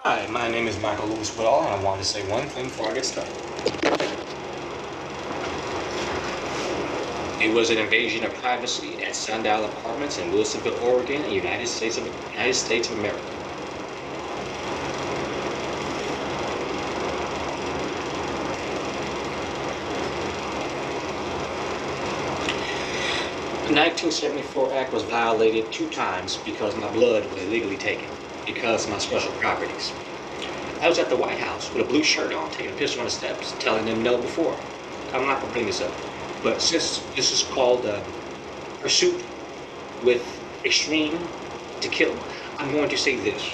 Hi, my name is Michael Lewis Woodall, and I wanted to say one thing before I get started. It was an invasion of privacy at Sundial Apartments in Wilsonville, Oregon, United States of America. The 1974 Act was violated 2 times because my blood was illegally taken because of my special properties. I was at the White House with a blue shirt on, taking a picture on the steps, telling them no before. I'm not going to bring this up. But since this is called Pursuit with Extreme to Kill, I'm going to say this.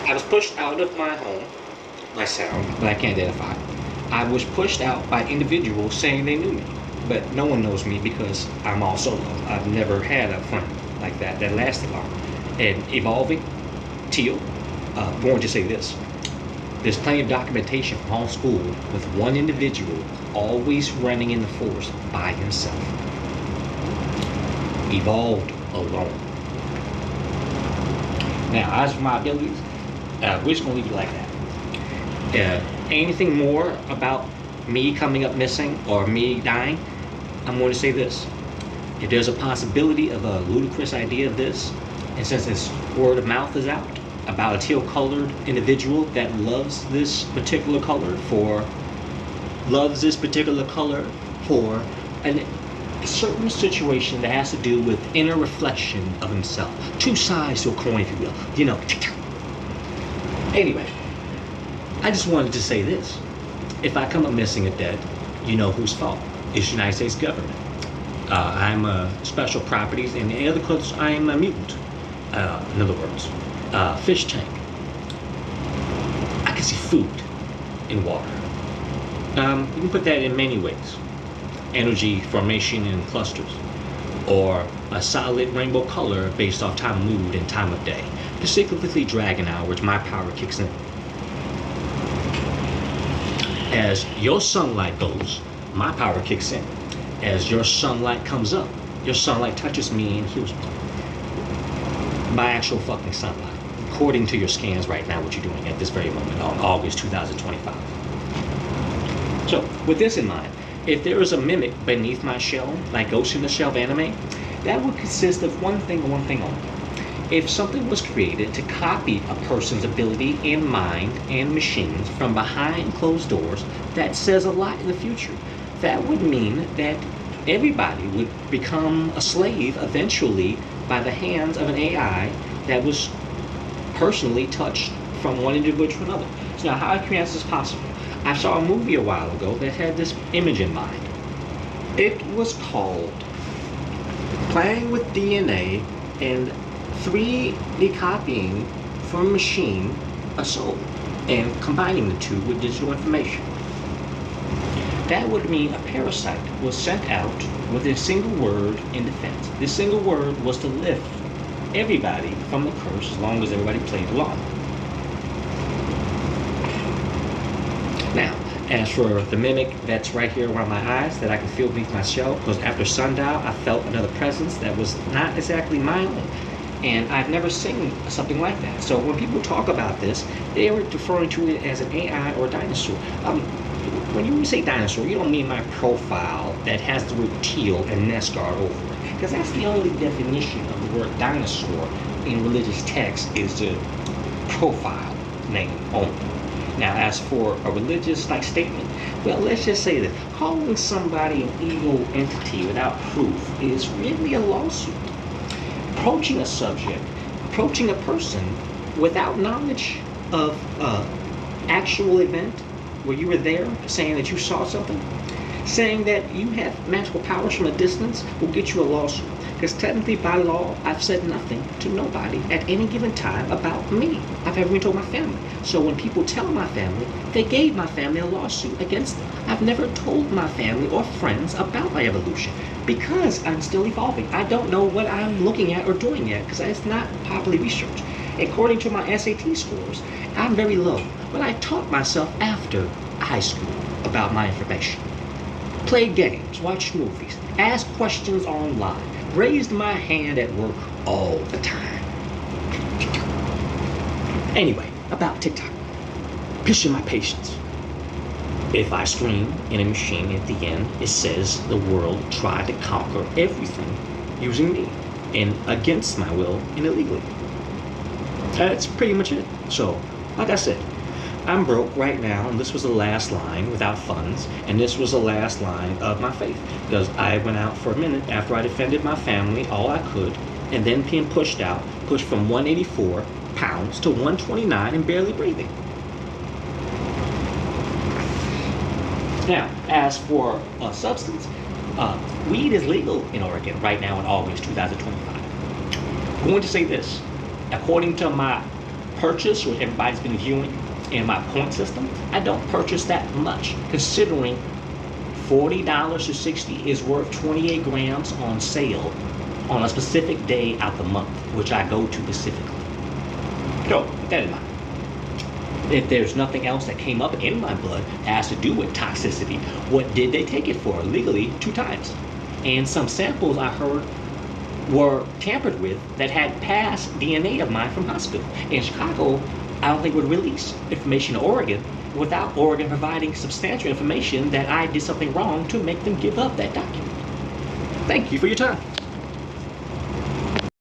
I was pushed out of my home, my sound, but I can't identify. I was pushed out by individuals saying they knew me. But no one knows me because I'm all solo. I've never had a friend like that lasted long. And evolving, Teal, going to say this. There's plenty of documentation from all school with one individual always running in the forest by himself. Evolved alone. Now, as for my abilities, we're just going to leave it like that. Anything more about me coming up missing or me dying, I'm going to say this. If there's a possibility of a ludicrous idea of this, and since this word of mouth is out about a teal-colored individual that loves this particular color for a certain situation that has to do with inner reflection of himself. 2 sides to a coin, if you will. You know. Anyway, I just wanted to say this. If I come up missing or dead, you know whose fault. It's the United States government. I'm special properties, and in other words, I'm a mutant. In other words, fish tank. I can see food in water. You can put that in many ways. Energy formation in clusters, or a solid rainbow color based off time of mood and time of day. Specifically dragon hour, which my power kicks in. As your sunlight goes, my power kicks in. As your sunlight comes up, your sunlight touches me and heals me. My actual fucking sunlight. According to your scans right now, what you're doing at this very moment on August 2025. So, with this in mind, if there is a mimic beneath my shell, like Ghost in the Shell anime, that would consist of one thing and one thing only. If something was created to copy a person's ability and mind and machines from behind closed doors, that says a lot in the future. That would mean that everybody would become a slave eventually by the hands of an AI that was personally touched from one individual to another. So now how is this possible? I saw a movie a while ago that had this image in mind. It was called Playing with DNA and 3D copying from a machine a soul and combining the two with digital information. That would mean a parasite was sent out with a single word in defense. This single word was to lift everybody from the curse as long as everybody played along. Now, as for the mimic that's right here around my eyes that I can feel beneath my shell, because after sundial I felt another presence that was not exactly my own. And I've never seen something like that. So when people talk about this, they are referring to it as an AI or a dinosaur. When you say dinosaur, you don't mean my profile that has the word teal and Nesgard over it. Because that's the only definition of the word dinosaur in religious texts is the profile name only. Now, as for a religious statement, well, let's just say that calling somebody an evil entity without proof is really a lawsuit. Approaching a subject, approaching a person without knowledge of actual event where you were there, saying that you saw something, saying that you have magical powers from a distance will get you a lawsuit. Because technically by law, I've said nothing to nobody at any given time about me. I've never even told my family. So when people tell my family, they gave my family a lawsuit against them. I've never told my family or friends about my evolution because I'm still evolving. I don't know what I'm looking at or doing yet because it's not properly researched. According to my SAT scores, I'm very low, but I taught myself after high school about my information. Played games, watched movies, asked questions online, raised my hand at work all the time. Anyway, about TikTok. Picture my patience. If I scream in a machine at the end, it says the world tried to conquer everything using me and against my will and illegally. That's pretty much it. So, like I said, I'm broke right now, and this was the last line without funds, and this was the last line of my faith, because I went out for a minute after I defended my family all I could, and then being pushed from 184 pounds to 129 and barely breathing. Now, as for a substance, weed is legal in Oregon right now in August 2025. I'm going to say this. According to my purchase, what everybody's been viewing, in my point system, I don't purchase that much, considering $40 to $60 is worth 28 grams on sale on a specific day out the month, which I go to specifically. So, keep that in mind. If there's nothing else that came up in my blood that has to do with toxicity, what did they take it for? Legally, 2 times. And some samples I heard were tampered with that had past DNA of mine from hospital. In Chicago, I don't think would release information to Oregon without Oregon providing substantial information that I did something wrong to make them give up that document. Thank you for your time.